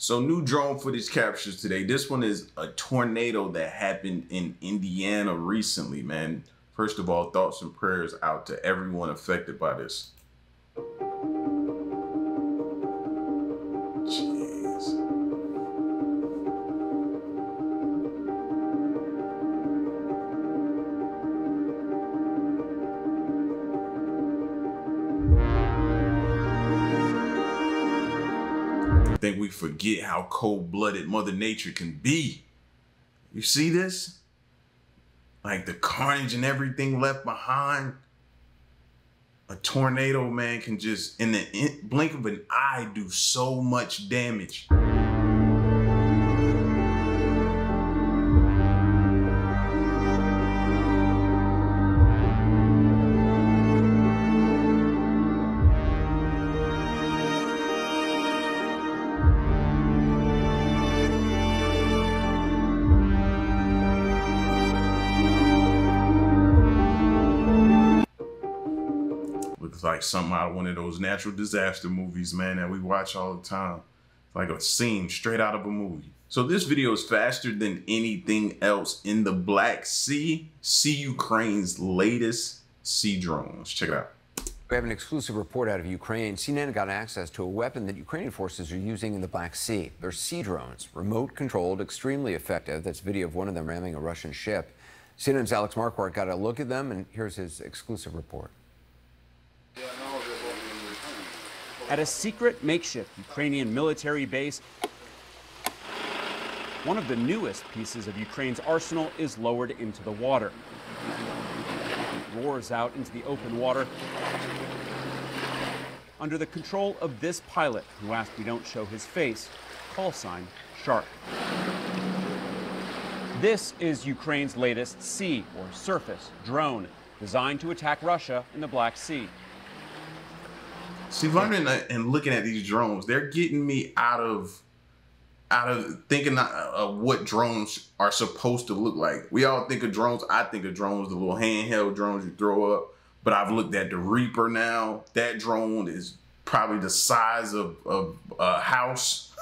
So new drone footage captures today. This one is a tornado that happened in Indiana recently, man. First of all, thoughts and prayers out to everyone affected by this. Jeez. I think we forget how cold-blooded Mother Nature can be. You see this? Like the carnage and everything left behind. A tornado, man, can just, in the blink of an eye, do so much damage. Looks like something out of one of those natural disaster movies, man, that we watch all the time. Like a scene straight out of a movie. So this video is faster than anything else in the Black Sea. See Ukraine's latest sea drones. Check it out. We have an exclusive report out of Ukraine. CNN got access to a weapon that Ukrainian forces are using in the Black Sea. They're sea drones, remote-controlled, extremely effective. That's video of one of them ramming a Russian ship. CNN's Alex Marquardt got a look at them, and here's his exclusive report. At a secret makeshift Ukrainian military base, one of the newest pieces of Ukraine's arsenal is lowered into the water. It roars out into the open water under the control of this pilot, who asked we don't show his face, call sign Shark. This is Ukraine's latest sea, or surface, drone, designed to attack Russia in the Black Sea. See, learning and looking at these drones, they're getting me out of thinking of what drones are supposed to look like. We all think of drones. I think of drones, the little handheld drones you throw up. But I've looked at the Reaper now. That drone is probably the size of a house,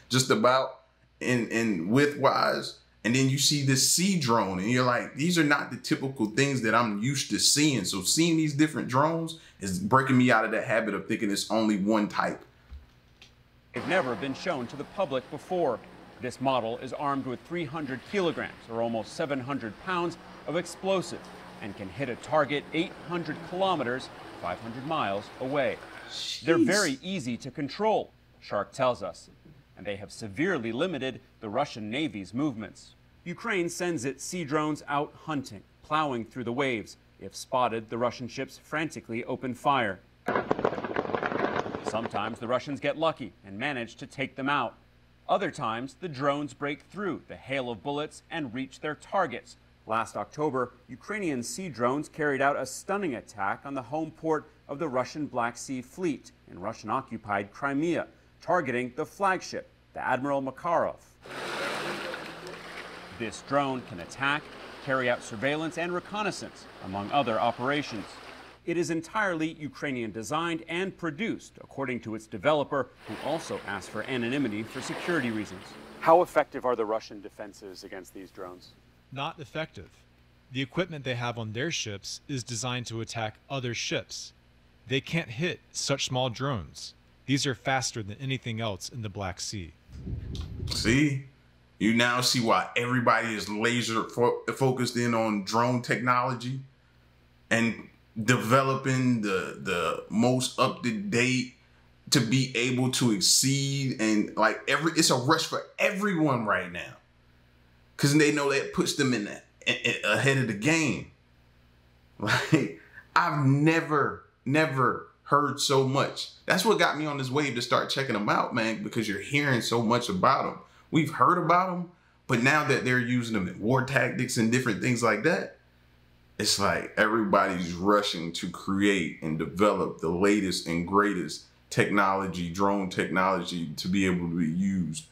just about, in width-wise. And then you see this sea drone, and you're like, these are not the typical things that I'm used to seeing. So seeing these different drones is breaking me out of that habit of thinking it's only one type. They've never been shown to the public before. This model is armed with 300 kilograms, or almost 700 pounds, of explosive, and can hit a target 800 kilometers, 500 miles away. Jeez. They're very easy to control, Shark tells us, and they have severely limited the Russian Navy's movements. Ukraine sends its sea drones out hunting, plowing through the waves. If spotted, the Russian ships frantically open fire. Sometimes the Russians get lucky and manage to take them out. Other times, the drones break through the hail of bullets and reach their targets. Last October, Ukrainian sea drones carried out a stunning attack on the home port of the Russian Black Sea Fleet in Russian-occupied Crimea, targeting the flagship, the Admiral Makarov. This drone can attack, carry out surveillance and reconnaissance, among other operations. It is entirely Ukrainian designed and produced, according to its developer, who also asked for anonymity for security reasons. How effective are the Russian defenses against these drones? Not effective. The equipment they have on their ships is designed to attack other ships. They can't hit such small drones. These are faster than anything else in the Black Sea. See? You now see why everybody is laser focused in on drone technology and developing the most up-to-date to be able to exceed, and like it's a rush for everyone right now, because they know that puts them in ahead of the game. Like, I've never heard so much. That's what got me on this wave to start checking them out, man, because you're hearing so much about them. We've heard about them, but now that they're using them in war tactics and different things like that, it's like everybody's rushing to create and develop the latest and greatest technology, drone technology, to be able to be used.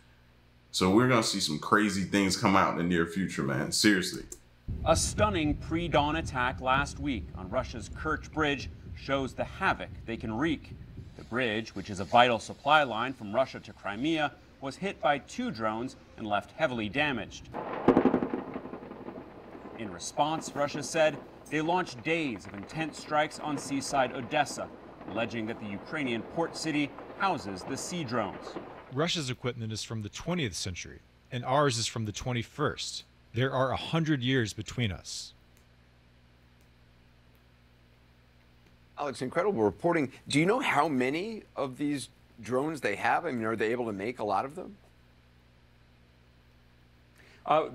So we're going to see some crazy things come out in the near future, man. Seriously. A stunning pre-dawn attack last week on Russia's Kerch Bridge shows the havoc they can wreak. The bridge, which is a vital supply line from Russia to Crimea, was hit by 2 drones and left heavily damaged. In response, Russia said they launched days of intense strikes on seaside Odessa, alleging that the Ukrainian port city houses the sea drones. Russia's equipment is from the 20th century, and ours is from the 21st. There are 100 years between us. Alex, incredible reporting. Do you know how many of these drones they have? I mean, are they able to make a lot of them?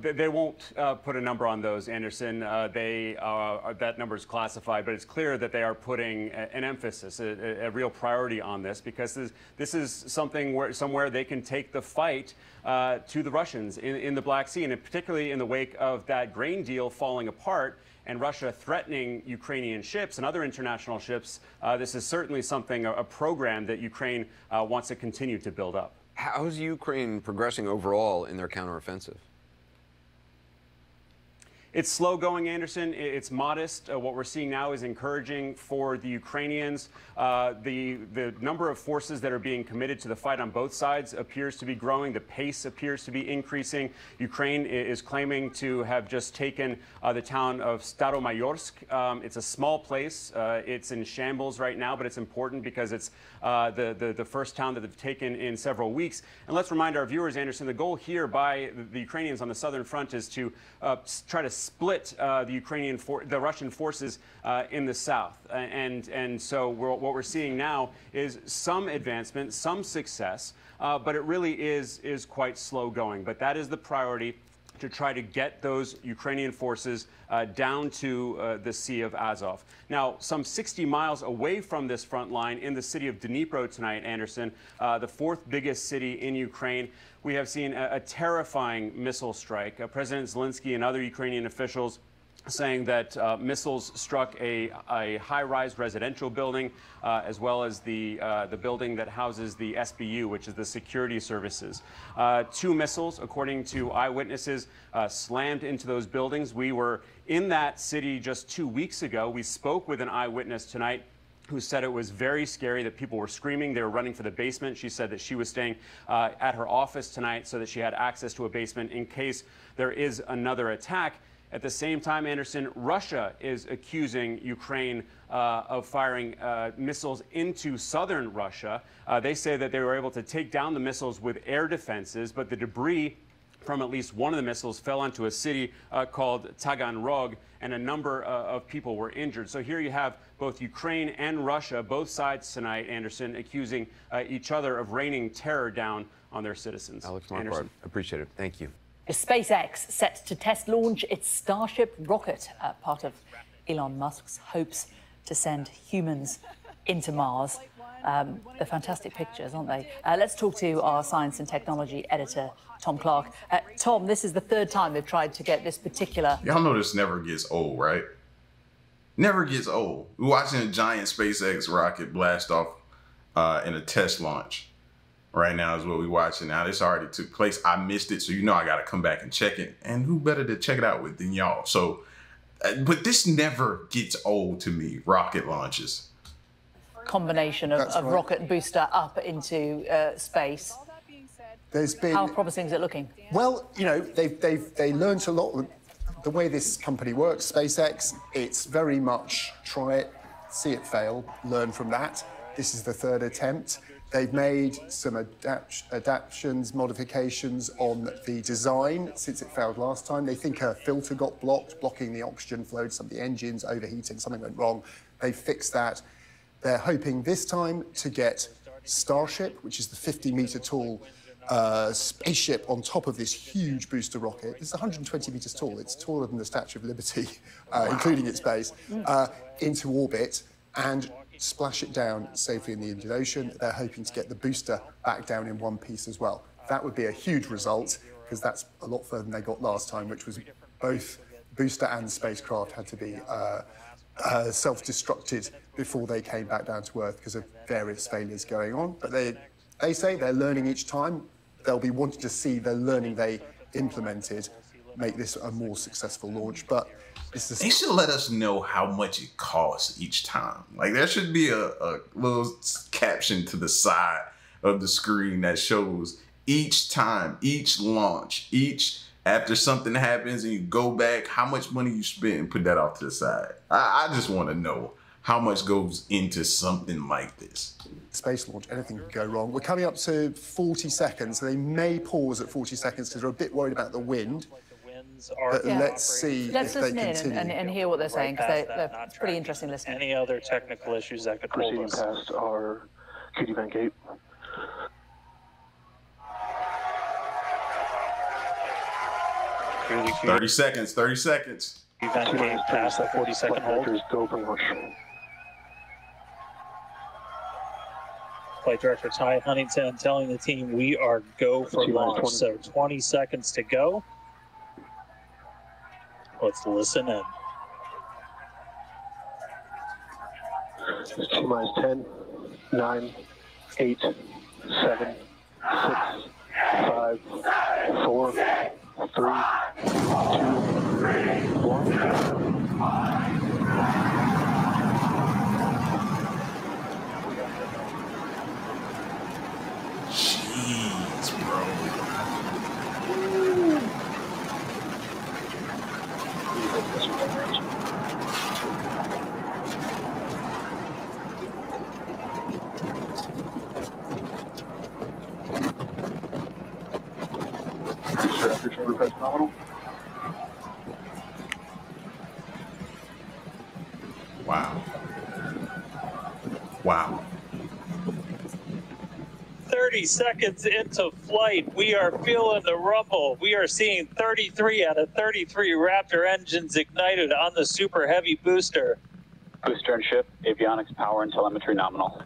They won't put a number on those, Anderson. That number is classified, but it's clear that they are putting an emphasis, a real priority on this, because this is something somewhere they can take the fight to the Russians in the Black Sea, and particularly in the wake of that grain deal falling apart and Russia threatening Ukrainian ships and other international ships. This is certainly something, a program that Ukraine wants to continue to build up. How's Ukraine progressing overall in their counteroffensive? It's slow going, Anderson. It's modest. What we're seeing now is encouraging for the Ukrainians. The number of forces that are being committed to the fight on both sides appears to be growing. The pace appears to be increasing. Ukraine is claiming to have just taken the town of Staromayorsk. It's a small place. It's in shambles right now, but it's important because it's the first town that they've taken in several weeks. And let's remind our viewers, Anderson, the goal here by the Ukrainians on the southern front is to try to split the Russian forces in the south, and so what we're seeing now is some advancement, some success, but it really is quite slow going. But that is the priority, to try to get those Ukrainian forces down to the Sea of Azov. Now, some 60 miles away from this front line in the city of Dnipro tonight, Anderson, the 4th biggest city in Ukraine, we have seen a terrifying missile strike. President Zelensky and other Ukrainian officials saying that missiles struck a high-rise residential building, as well as the building that houses the SBU, which is the security services. 2 missiles, according to eyewitnesses, slammed into those buildings. We were in that city just 2 weeks ago. We spoke with an eyewitness tonight who said it was very scary, that people were screaming. They were running for the basement. She said that she was staying at her office tonight so that she had access to a basement in case there is another attack. At the same time, Anderson, Russia is accusing Ukraine of firing missiles into southern Russia. They say that they were able to take down the missiles with air defenses, but the debris from at least one of the missiles fell onto a city called Taganrog, and a number of people were injured. So here you have both Ukraine and Russia, both sides tonight, Anderson, accusing each other of raining terror down on their citizens. Alex Marquardt, appreciate it. Thank you. SpaceX set to test launch its Starship rocket, part of Elon Musk's hopes to send humans into Mars. They're fantastic pictures, aren't they? Let's talk to our science and technology editor, Tom Clark. Tom, this is the 3rd time they've tried to get this particular... Y'all know this never gets old, right? Never gets old. We're watching a giant SpaceX rocket blast off in a test launch. Right now is what we're watching. Now, this already took place. I missed it, so you know I got to come back and check it. And who better to check it out with than y'all? So, but this never gets old to me, rocket launches. Combination of rocket booster up into space. There's been... How promising is it looking? Well, you know, they learned a lot. The way this company works, SpaceX, it's very much try it, see it fail, learn from that. This is the 3rd attempt. They've made some adaptations, modifications on the design since it failed last time. They think a filter got blocked, blocking the oxygen flow. Some of the engines overheating, something went wrong. They fixed that. They're hoping this time to get Starship, which is the 50-meter tall spaceship on top of this huge booster rocket. It's 120 meters tall. It's taller than the Statue of Liberty, including its base, into orbit and splash it down safely in the Indian Ocean. They're hoping to get the booster back down in one piece as well. That would be a huge result, because that's a lot further than they got last time, which was both booster and spacecraft had to be self-destructed before they came back down to Earth because of various failures going on. But they say they're learning each time. They'll be wanting to see the learning they implemented make this a more successful launch. But they should let us know how much it costs each time. Like, there should be a little caption to the side of the screen that shows each time, each launch, after something happens and you go back, how much money you spent and put that off to the side. I just want to know how much goes into something like this. Space launch, anything can go wrong. We're coming up to 40 seconds. They may pause at 40 seconds because they're a bit worried about the wind. But let's see if they continue. And hear what they're saying, because they're pretty interesting listening. Any other technical issues that could hold us? Proceeding past our QD vent gate. Through the 30 seconds, 30 seconds. event gate past the 40-second hold. Go for launch. Flight Director Ty Huntington telling the team we are go for launch. So 20 seconds to go. Let's listen in. T minus 10, 9, 8, 7, 6, 5, 4, 3, 2, 1. Jeez, bro. 30 seconds into flight, we are feeling the rumble. We are seeing 33 out of 33 Raptor engines ignited on the Super Heavy booster. Booster and ship, avionics, power, and telemetry nominal.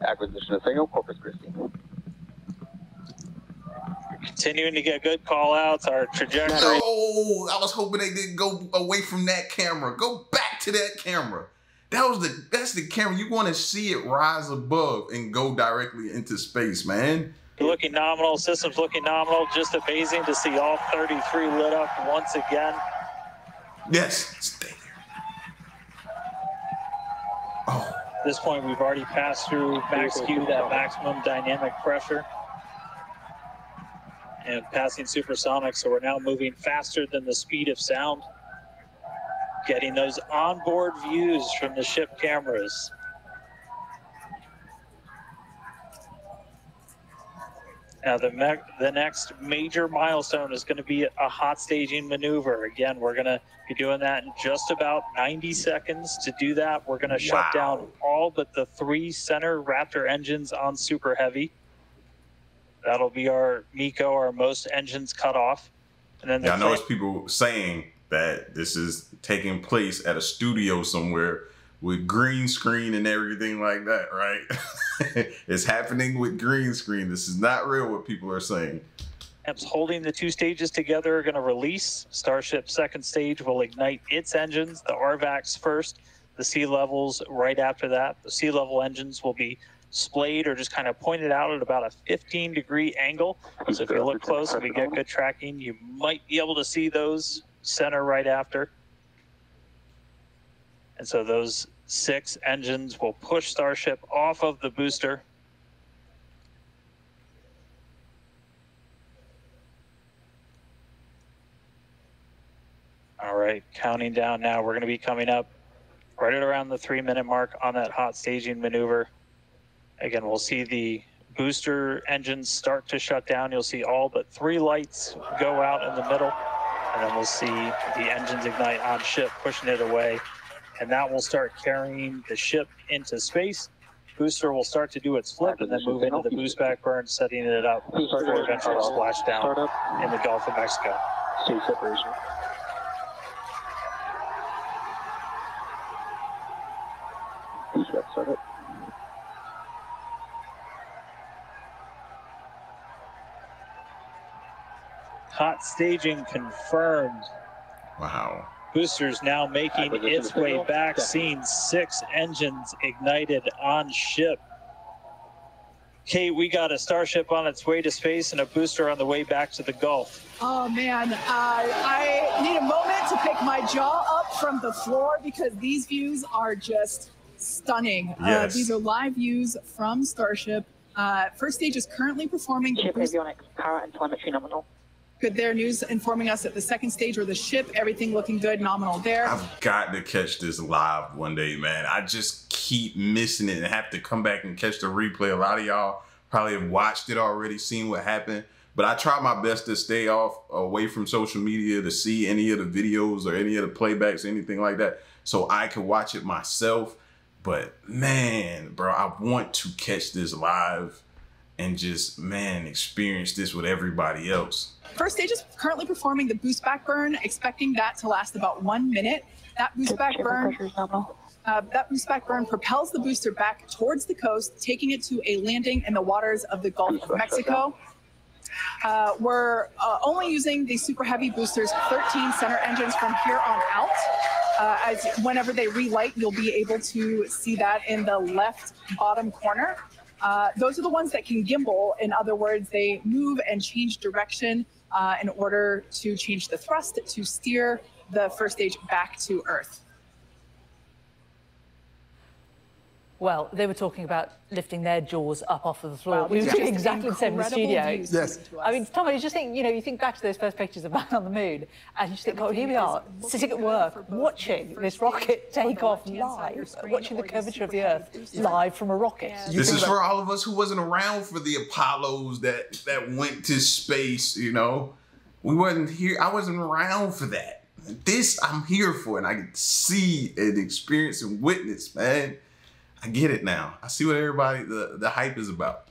Acquisition of signal, Corpus Christi. Continuing to get good call outs. Our trajectory. Oh, I was hoping they didn't go away from that camera. Go back to that camera. That's the camera. You want to see it rise above and go directly into space, man. Looking nominal, systems looking nominal. Just amazing to see all 33 lit up once again. Yes, stay there. Oh. At this point, we've already passed through max Q, that maximum dynamic pressure, and passing supersonic. So we're now moving faster than the speed of sound. Getting those onboard views from the ship cameras. Now the next major milestone is going to be a hot staging maneuver. Again, we're going to be doing that in just about 90 seconds. To do that, we're going to shut down all but the 3 center Raptor engines on Super Heavy. That'll be our MECO, our most engines cut off. And then I know it's people saying that this is taking place at a studio somewhere with green screen and everything like that, right? It's happening with green screen. This is not real what people are saying. Holding the 2 stages together are going to release. Starship's second stage will ignite its engines, the RVAX first, the sea levels right after that. The sea level engines will be splayed or just kind of pointed out at about a 15-degree angle. So if you look close and we get good tracking, you might be able to see those center right after. And so those 6 engines will push Starship off of the booster. All right, counting down now. We're going to be coming up right at around the 3-minute mark on that hot staging maneuver. Again, we'll see the booster engines start to shut down. You'll see all but 3 lights go out in the middle. And then we'll see the engines ignite on ship, pushing it away. And that will start carrying the ship into space. Booster will start to do its flip and then move into the boost back burn, setting it up for eventual splashdown in the Gulf of Mexico. Stage separation. Boost back startup. Hot staging confirmed. Wow. Boosters now making its way back, seeing 6 engines ignited on ship. Kate, we got a Starship on its way to space and a booster on the way back to the Gulf. Oh man, I need a moment to pick my jaw up from the floor because these views are just stunning. Yes. These are live views from Starship. First stage is currently performing. Ship avionics, power and telemetry nominal. Good there. News informing us that the second stage or the ship, everything looking good, nominal there. I've got to catch this live one day, man. I just keep missing it and have to come back and catch the replay. A lot of y'all probably have watched it already, seen what happened. But I try my best to stay away from social media to see any of the videos or any of the playbacks, anything like that, so I can watch it myself. But man, bro, I want to catch this live and just, man, experience this with everybody else. First stage is currently performing the boost back burn, expecting that to last about 1 minute. That boost back burn propels the booster back towards the coast, taking it to a landing in the waters of the Gulf of Mexico. We're only using the Super Heavy boosters 13 center engines from here on out. As whenever they relight, you'll be able to see that in the left bottom corner. Those are the ones that can gimbal. In other words, they move and change direction in order to change the thrust to steer the first stage back to Earth. Well, they were talking about lifting their jaws up off of the floor. We were doing exactly the same in the studio. Yes. I mean, Tom, you just think, you think back to those first pictures of Man on the Moon, and you just think, oh, here we are, sitting at work, watching this rocket take off live, watching the curvature of the Earth live from a rocket. This is for all of us who wasn't around for the Apollos that went to space, We wasn't here. I wasn't around for that. This I'm here for, and I can see and experience and witness, man. I get it now. I see what everybody, the hype is about.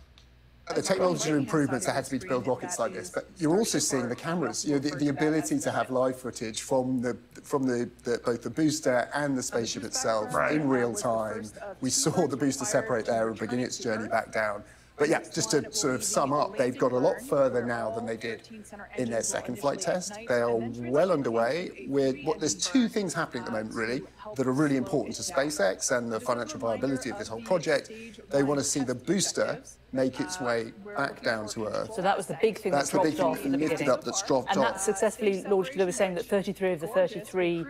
The technology improvements that had to be to build rockets like this, but you're also seeing the cameras, the ability to have live footage from both the booster and the spaceship itself in real time. We saw the booster separate there and begin its journey back down. But yeah, just to sort of sum up, they've got a lot further now than they did in their second flight test. They are well underway. There's two things happening at the moment, really, that are really important to SpaceX and the financial viability of this whole project. They want to see the booster make its way back down to Earth. So that was the big thing that dropped off at the beginning. That's dropped off. And that successfully launched. They were saying that 33 of the 33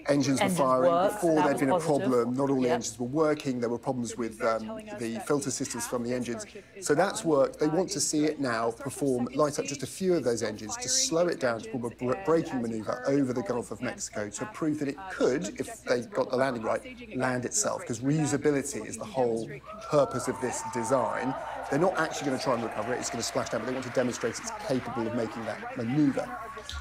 engines were firing. Worked. Before there'd been a problem. Not all the engines were working. There were problems with the filter systems from the engines. So that's worked. They want to see it now light up just a few of those engines to slow it down to perform a braking maneuver over the Gulf of Mexico to prove that it could, if they got the landing right, land itself. Because reusability is the whole purpose of this design. They're not actually going to try and recover it. It's going to splash down, but they want to demonstrate it's capable of making that maneuver.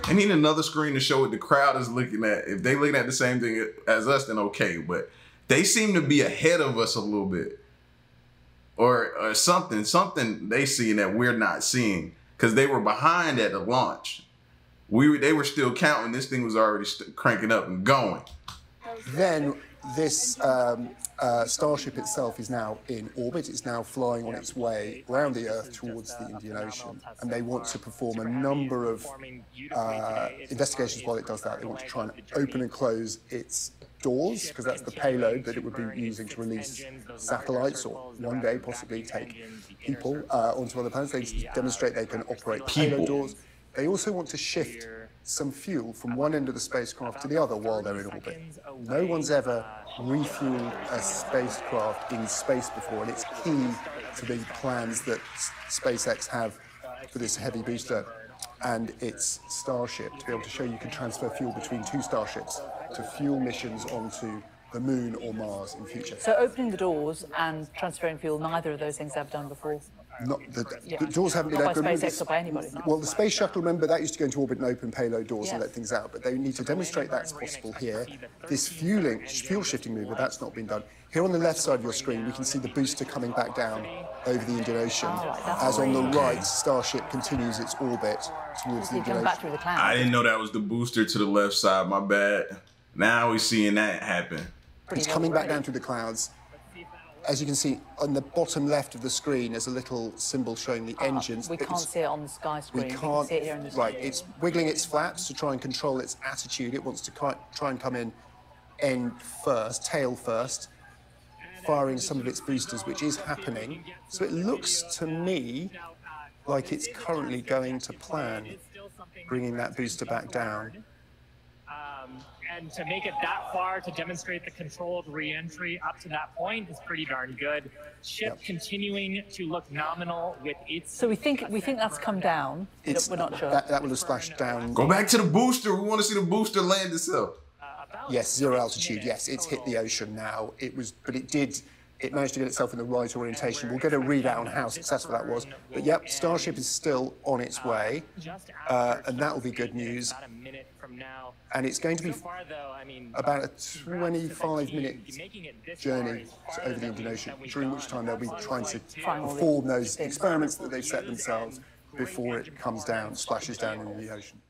I need another screen to show what the crowd is looking at. If they're looking at the same thing as us, then okay. But they seem to be ahead of us a little bit. Or something they see that we're not seeing. Because they were behind at the launch. They were still counting. This thing was already cranking up and going. Then this Starship itself is now in orbit. It's now flying on its way around the Earth towards the Indian Ocean. And they want to perform a number of investigations while it does that. They want to try and open and close its doors, because that's the payload that it would be using to release satellites or one day possibly take people onto other planets. They demonstrate they can operate payload doors. They also want to shift some fuel from one end of the spacecraft to the other while they're in orbit. No one's ever refueled a spacecraft in space before, and it's key to the plans that SpaceX have for this heavy booster and its Starship, to be able to show you can transfer fuel between two Starships to fuel missions onto the Moon or Mars in future. So opening the doors and transferring fuel, neither of those things I've done before. The doors haven't been opened. By SpaceX or by anybody. Well, the space shuttle, remember, that used to go into orbit and open payload doors and let things out, but they need to demonstrate that's possible here. This fuel shifting maneuver, that's not been done. Here on the left side of your screen, we can see the booster coming back down over the Indian Ocean, as on the right, Starship continues its orbit towards the Indian Ocean. I didn't know that was the booster to the left side, my bad. Now we're seeing that happen. It's coming back down through the clouds. As you can see, on the bottom left of the screen, there's a little symbol showing the engines. We can't see it on the sky screen. We can see it here in the right, it's wiggling its flaps to try and control its attitude. It wants to try and come in end first, tail first, firing some of its boosters, which is happening. So it looks to me like it's currently going to plan bringing that booster back down. And to make it that far, to demonstrate the controlled re-entry up to that point is pretty darn good. Ship continuing to look nominal with its... So we think that's come down. We're not sure. That will have splashed down. Go back to the booster. We want to see the booster land itself. Yes, 0 altitude. Yes, it's hit the ocean now. It managed to get itself in the right orientation. We'll get a readout on how successful that was. But yep, Starship is still on its way, and that will be good news. And it's going to be about a 25-minute journey over the Indian Ocean, during which time they'll be trying to perform those experiments that they've set themselves before it comes down, splashes down into the ocean.